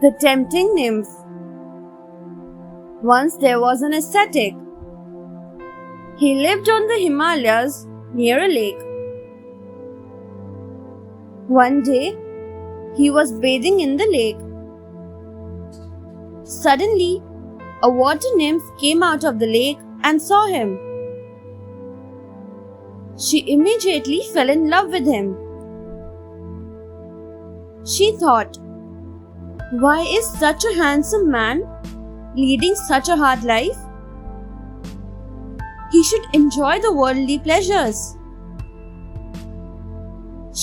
The tempting nymph. Once there was an ascetic. He lived on the Himalayas near a lake. One day, he was bathing in the lake. Suddenly, a water nymph came out of the lake and saw him. She immediately fell in love with him. She thought, "Why is such a handsome man leading such a hard life? He should enjoy the worldly pleasures."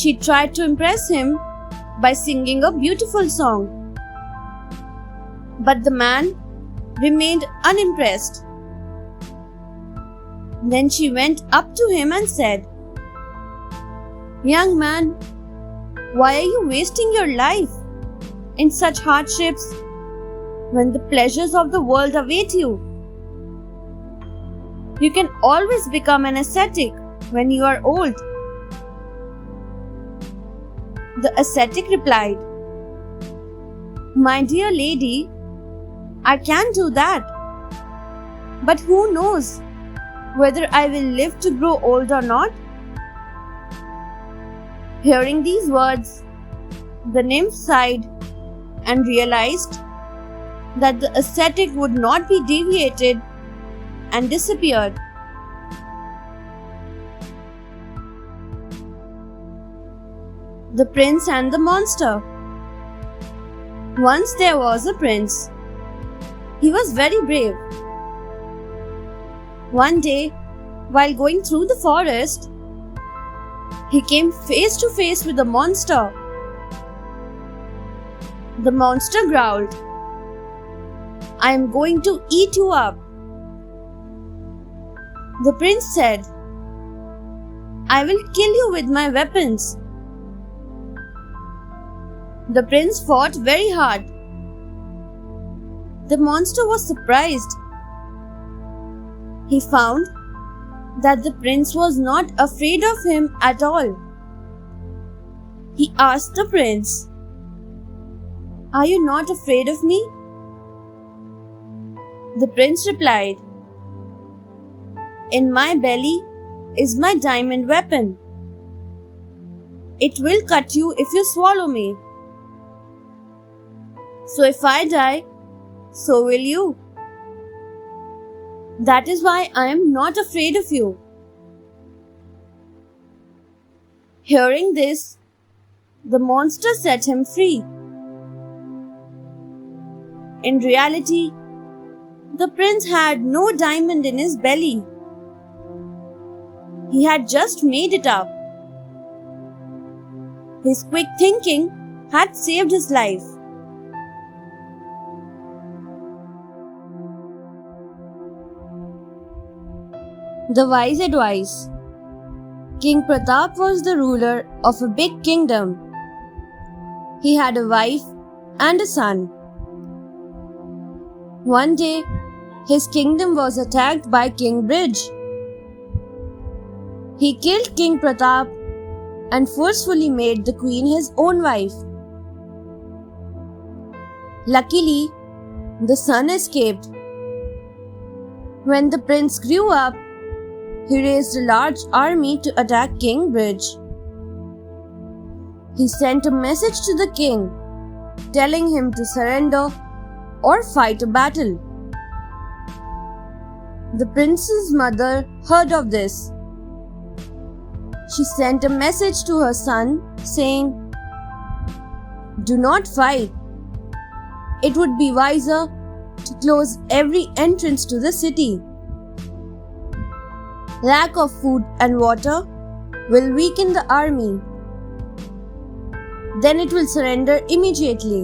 She tried to impress him by singing a beautiful song. But the man remained unimpressed. Then she went up to him and said, "Young man, why are you wasting your life in such hardships when the pleasures of the world await you? You can always become an ascetic when you are old." The ascetic replied, "My dear lady, I can do that. But who knows whether I will live to grow old or not?" Hearing these words, the nymph sighed and realized that the ascetic would not be deviated and disappeared. The Prince and the Monster. Once there was a prince. He was very brave. One day, while going through the forest, he came face to face with a monster. The monster growled, "I am going to eat you up." The prince said, "I will kill you with my weapons." The prince fought very hard. The monster was surprised. He found that the prince was not afraid of him at all. He asked the prince, "Are you not afraid of me?" The prince replied, "In my belly is my diamond weapon. It will cut you if you swallow me. So if I die, so will you. That is why I am not afraid of you." Hearing this, the monster set him free. In reality, the prince had no diamond in his belly. He had just made it up. His quick thinking had saved his life. The wise advice. King Pratap was the ruler of a big kingdom. He had a wife and a son. One day, his kingdom was attacked by King Bridge. He killed King Pratap and forcefully made the queen his own wife. Luckily, the son escaped. When the prince grew up, he raised a large army to attack King Bridge. He sent a message to the king, telling him to surrender or fight a battle. The prince's mother heard of this. She sent a message to her son saying, "Do not fight. It would be wiser to close every entrance to the city. Lack of food and water will weaken the army. Then it will surrender immediately."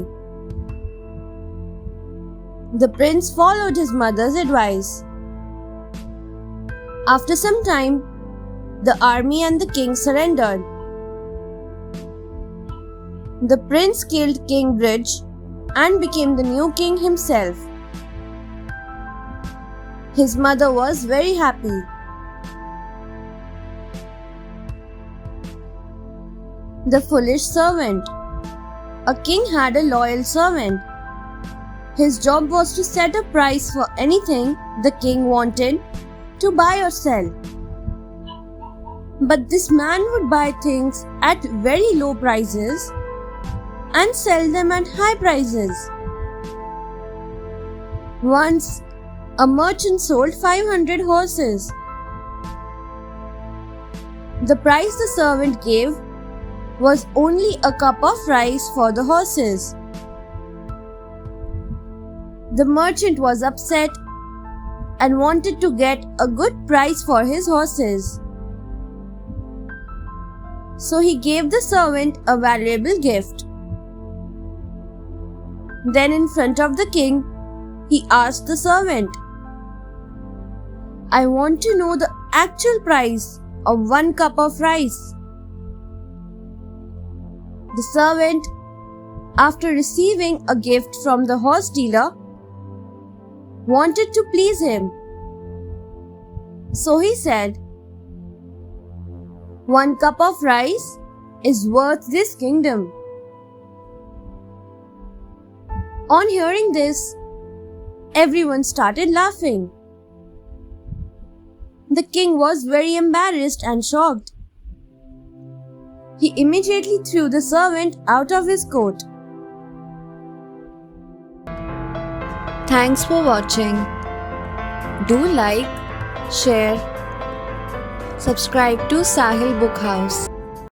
The prince followed his mother's advice. After some time, the army and the king surrendered. The prince killed King Bridge and became the new king himself. His mother was very happy. The foolish servant. A king had a loyal servant. His job was to set a price for anything the king wanted to buy or sell. But this man would buy things at very low prices and sell them at high prices. Once, a merchant sold 500 horses. The price the servant gave was only a cup of rice for the horses. The merchant was upset and wanted to get a good price for his horses. So he gave the servant a valuable gift. Then, in front of the king, he asked the servant, "I want to know the actual price of 1 cup of rice." The servant, after receiving a gift from the horse dealer, wanted to please him. So he said, "1 cup of rice is worth this kingdom." On hearing this, everyone started laughing. The king was very embarrassed and shocked. He immediately threw the servant out of his court. Thanks for watching. Do like, share, subscribe to Sahil Book House.